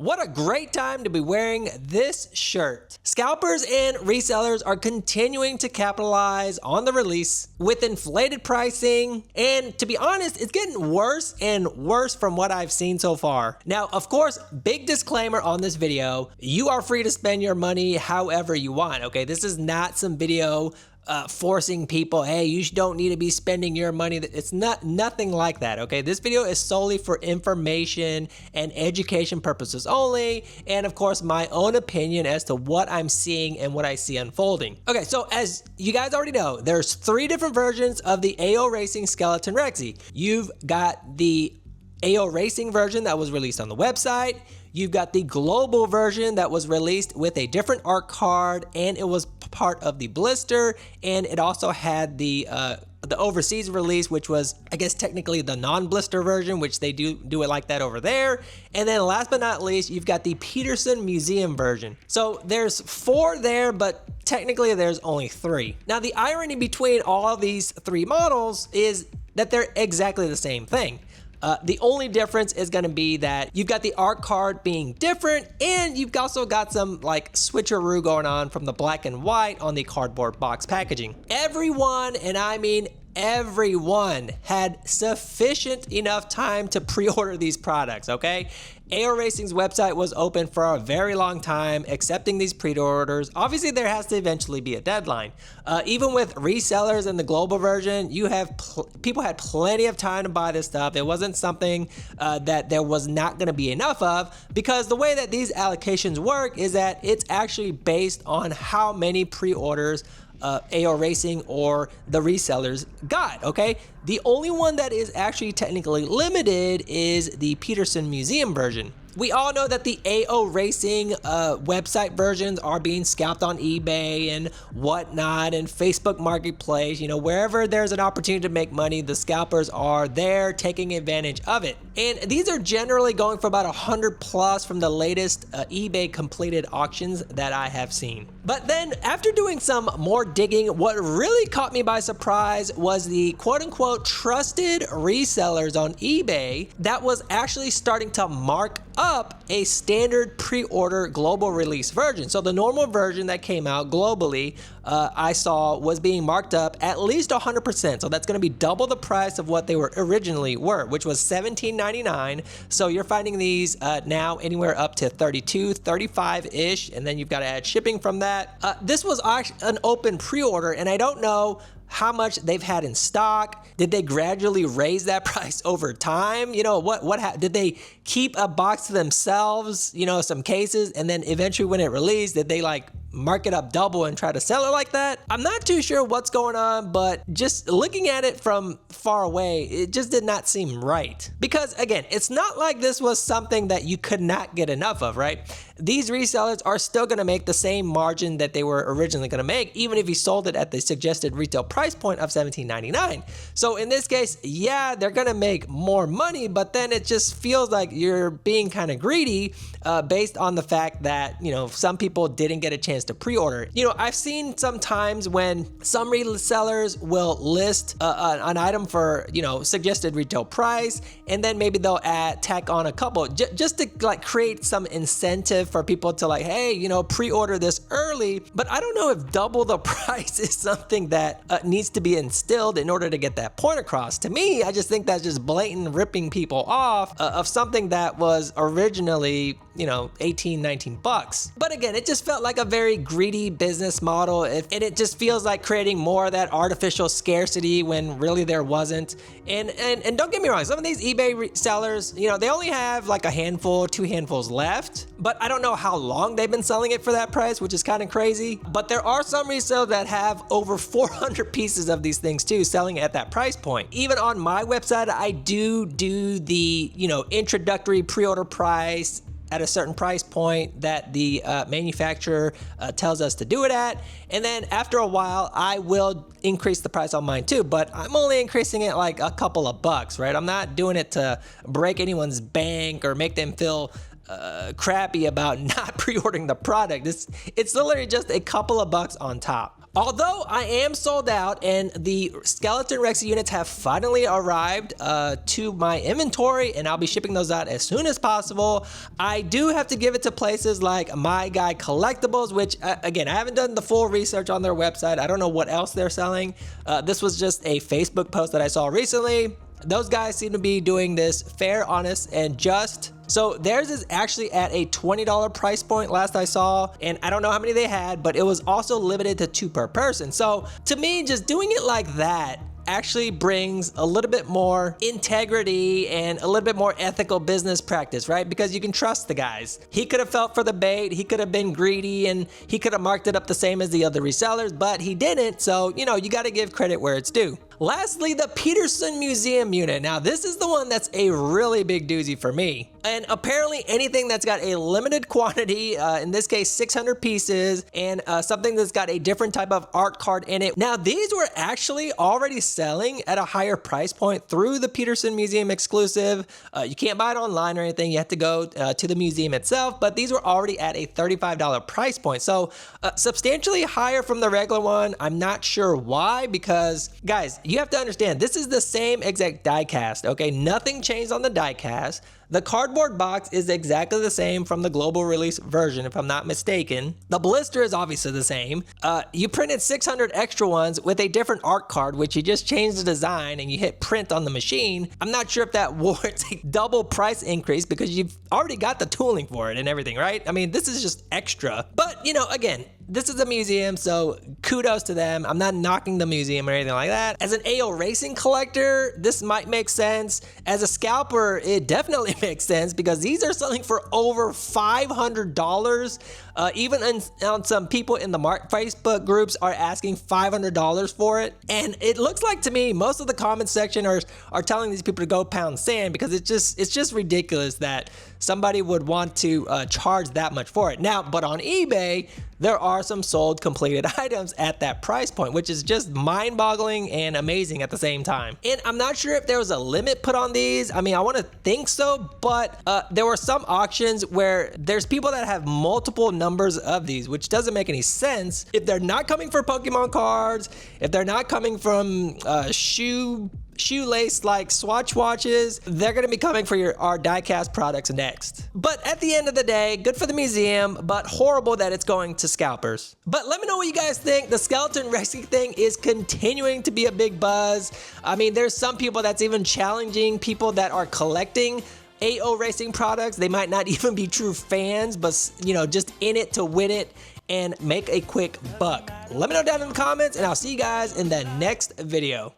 what a great time to be wearing this shirt. Scalpers and resellers are continuing to capitalize on the release with inflated pricing, and to be honest, it's getting worse and worse from what I've seen so far. Now, of course, big disclaimer on this video, you are free to spend your money however you want, okay? This is not some video forcing people, hey, you don't need to be spending your money. It's nothing like that, okay? This video is solely for information and education purposes only, and of course, my own opinion as to what I'm seeing and what I see unfolding. Okay, so as you guys already know, there's 3 different versions of the AO Racing Skeleton Rexy. You've got the AO Racing version that was released on the website. You've got the global version that was released with a different art card, and it was part of the blister, and it also had the overseas release, which was, I guess, technically the non-blister version, which they do it like that over there. And then last but not least, you've got the Peterson Museum version. So there's 4 there, but technically there's only 3. Now, the irony between all of these 3 models is that they're exactly the same thing. The only difference is going to be that you've got the art card being different, and you've also got some like switcheroo going on from the black and white on the cardboard box packaging. Everyone, and I mean everyone, had sufficient enough time to pre-order these products, okay? AO Racing's website was open for a very long time, accepting these pre-orders. Obviously, there has to eventually be a deadline. Even with resellers in the global version, you have people had plenty of time to buy this stuff. It wasn't something that there was not going to be enough of, because the way that these allocations work is that it's actually based on how many pre-orders AO Racing or the resellers got, okay? The only one that is actually technically limited is the Peterson Museum version. We all know that the AO Racing website versions are being scalped on eBay and whatnot, and Facebook Marketplace. You know, wherever there's an opportunity to make money, the scalpers are there taking advantage of it. And these are generally going for about 100 plus from the latest eBay completed auctions that I have seen. But then after doing some more digging, what really caught me by surprise was the quote-unquote trusted resellers on eBay that was actually starting to mark up a standard pre-order global release version. So the normal version that came out globally, I saw was being marked up at least 100%. So that's going to be double the price of what they were originally were, which was $17.99. So you're finding these now anywhere up to $32, $35-ish, and then you've got to add shipping from that. This was actually an open pre-order, and I don't know how much they've had in stock. Did they gradually raise that price over time? You know, did they keep a box to themselves, you know, some cases, and then eventually when it released, did they like mark it up double and try to sell it like that? I'm not too sure what's going on, but just looking at it from far away, it just did not seem right. Because again, it's not like this was something that you could not get enough of, right? These resellers are still going to make the same margin that they were originally going to make, even if you sold it at the suggested retail price point of $17.99. So in this case, yeah, they're going to make more money, but then it just feels like you're being kind of greedy based on the fact that, you know, some people didn't get a chance to pre-order. You know, I've seen sometimes when some resellers will list an item for, you know, suggested retail price, and then maybe they'll tack on a couple just to like create some incentive for people to like, hey, you know, pre-order this early. But I don't know if double the price is something that needs to be instilled in order to get that point across. To me, I just think that's just blatant ripping people off of something that was originally, you know, 18, 19 bucks. But again, it just felt like a very greedy business model, and it just feels like creating more of that artificial scarcity when really there wasn't. And don't get me wrong, some of these eBay sellers, you know, they only have like a handful, 2 handfuls left, but I don't know how long they've been selling it for that price, which is kind of crazy. But there are some resellers that have over 400 pieces of these things too, selling at that price point. Even on my website, I do the, you know, introductory pre-order price at a certain price point that the manufacturer tells us to do it at. And then after a while, I will increase the price on mine too, but I'm only increasing it like a couple of bucks, right? I'm not doing it to break anyone's bank or make them feel crappy about not pre-ordering the product. It's literally just a couple of bucks on top. Although I am sold out and the Skeleton Rex units have finally arrived to my inventory and I'll be shipping those out as soon as possible, I do have to give it to places like My Guy Collectibles, which again, I haven't done the full research on their website. I don't know what else they're selling. This was just a Facebook post that I saw recently. Those guys seem to be doing this fair, honest, and just. So theirs is actually at a $20 price point last I saw, and I don't know how many they had, but it was also limited to 2 per person. So to me, just doing it like that actually brings a little bit more integrity and a little bit more ethical business practice, right? Because you can trust the guys. He could have felt for the bait, he could have been greedy, and he could have marked it up the same as the other resellers, but he didn't. So, you know, you got to give credit where it's due. Lastly, the Peterson Museum unit. Now, this is the one that's a really big doozy for me. And apparently anything that's got a limited quantity, in this case 600 pieces, and something that's got a different type of art card in it. Now, these were actually already selling at a higher price point through the Peterson Museum exclusive. You can't buy it online or anything. You have to go to the museum itself, but these were already at a $35 price point. So substantially higher from the regular one. I'm not sure why, because guys, you have to understand, this is the same exact diecast, okay? Nothing changed on the diecast. The cardboard box is exactly the same from the global release version, if I'm not mistaken. The blister is obviously the same. You printed 600 extra ones with a different art card, which you just changed the design and you hit print on the machine. I'm not sure if that warrants a double price increase because you've already got the tooling for it and everything, right? I mean, this is just extra. But, you know, again, this is a museum, so kudos to them. I'm not knocking the museum or anything like that. As an AO racing collector, this might make sense. As a scalper, it definitely makes sense because these are selling for over $500. Even on some people in the Facebook groups are asking $500 for it. And it looks like to me, most of the comment section are telling these people to go pound sand because it's just ridiculous that somebody would want to charge that much for it. Now, but on eBay, there are some sold completed items at that price point, which is just mind-boggling and amazing at the same time. And I'm not sure if there was a limit put on these. I mean, I want to think so, but there were some auctions where there's people that have multiple numbers of these, which doesn't make any sense. If they're not coming for Pokemon cards, if they're not coming from shoelace like Swatch watches, they're going to be coming for our diecast products next. But at the end of the day, good for the museum, but horrible that it's going to scalpers. But let me know what you guys think. The skeleton racing thing is continuing to be a big buzz. I mean, there's some people that's even challenging people that are collecting AO racing products. They might not even be true fans, but you know, just in it to win it and make a quick buck. Let me know down in the comments, and I'll see you guys in the next video.